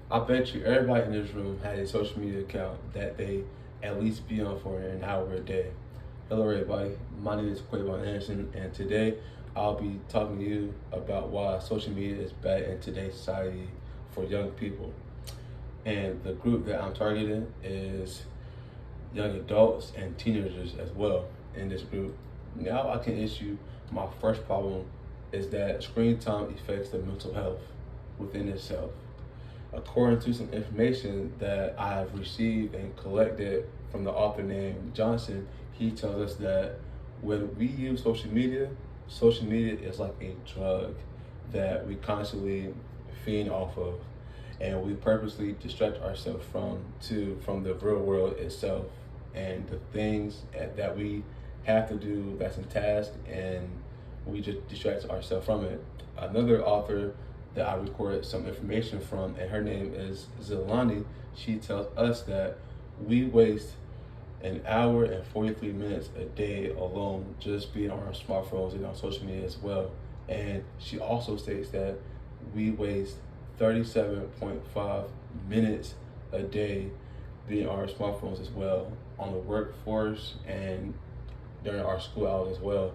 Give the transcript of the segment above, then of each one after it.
I bet you everybody in this room has a social media account that they at least be on for an hour a day. Hello, everybody. My name is Quavon Anderson, and today I'll be talking to you about why social media is bad in today's society for young people. And the group that I'm targeting is young adults and teenagers as well in this group. Now, I can issue my first problem is that screen time affects the mental health within itself. According to some information that I have received and collected from the author named Johnson, he tells us that when we use social media is like a drug that we constantly feed off of, and we purposely distract ourselves from the real world itself and the things that we have to do that's in task, and we just distract ourselves from it. Another author that I recorded some information from, and her name is Zilani. She tells us that we waste an hour and 43 minutes a day alone just being on our smartphones and on social media as well. And she also states that we waste 37.5 minutes a day being on our smartphones as well on the workforce and during our school hours as well.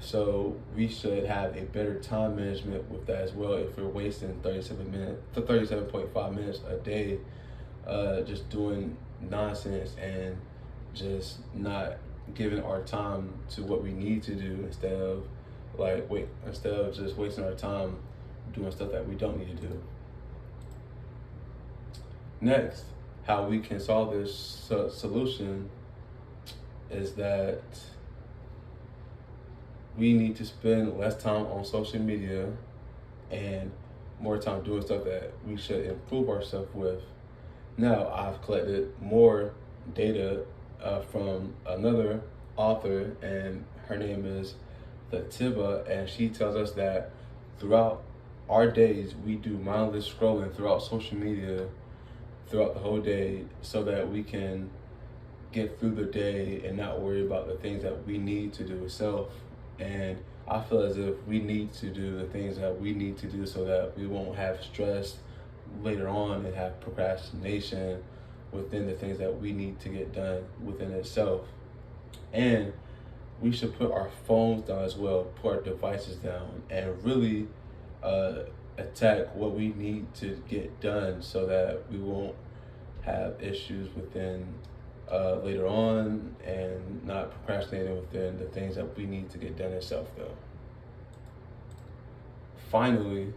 So we should have a better time management with that as well. If we're wasting 37.5 minutes a day, just doing nonsense and just not giving our time to what we need to do instead of just wasting our time doing stuff that we don't need to do. Next, how we can solve this solution is that we need to spend less time on social media and more time doing stuff that we should improve ourselves with. Now, I've collected more data from another author, and her name is Tiba, and she tells us that throughout our days, we do mindless scrolling throughout social media throughout the whole day so that we can get through the day and not worry about the things that we need to do itself. And I feel as if we need to do the things that we need to do so that we won't have stress later on and have procrastination within the things that we need to get done within itself. And we should put our phones down as well, put our devices down, and really attack what we need to get done so that we won't have issues within later on and not procrastinating within the things that we need to get done itself though. Finally,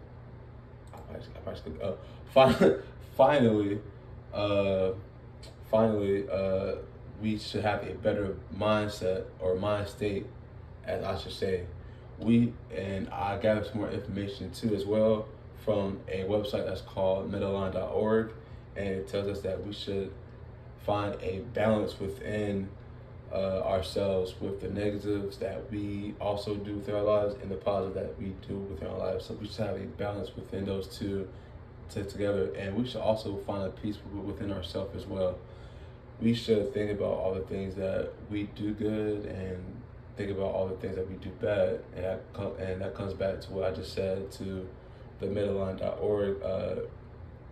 finally, finally, uh, we should have a better mindset or mind state, as I should say. And I gathered some more information too as well from a website that's called metaline.org, and it tells us that we should find a balance within ourselves with the negatives that we also do within our lives and the positive that we do within our lives. So we should have a balance within those two together, and we should also find a peace within ourselves as well. We should think about all the things that we do good and think about all the things that we do bad, and that comes back to what I just said to the metaline.org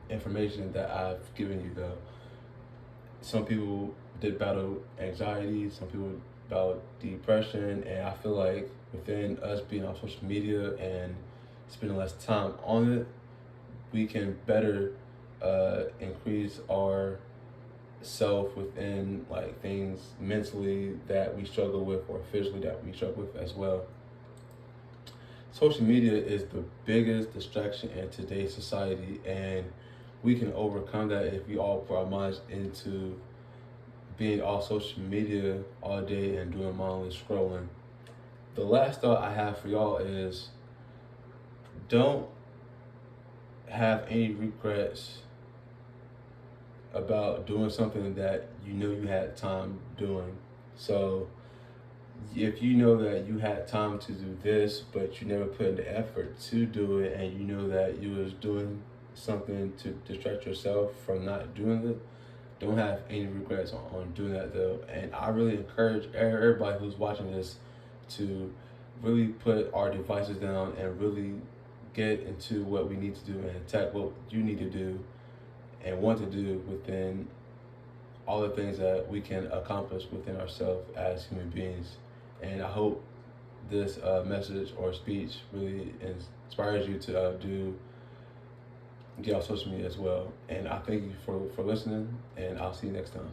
information that I've given you though. Some people did battle anxiety, some people battle depression, and I feel like within us being on social media and spending less time on it, we can better increase our self within like things mentally that we struggle with or physically that we struggle with as well. Social media is the biggest distraction in today's society, and we can overcome that if we all put our minds into being off social media all day and doing mindless scrolling. The last thought I have for y'all is don't have any regrets about doing something that you know you had time doing. So if you know that you had time to do this, but you never put in the effort to do it, and you know that you was doing something to distract yourself from not doing it, don't have any regrets on doing that though. And I really encourage everybody who's watching this to really put our devices down and really get into what we need to do and attack what you need to do and want to do within all the things that we can accomplish within ourselves as human beings. And I hope this message or speech really inspires you to get off social media as well. And I thank you for listening, and I'll see you next time.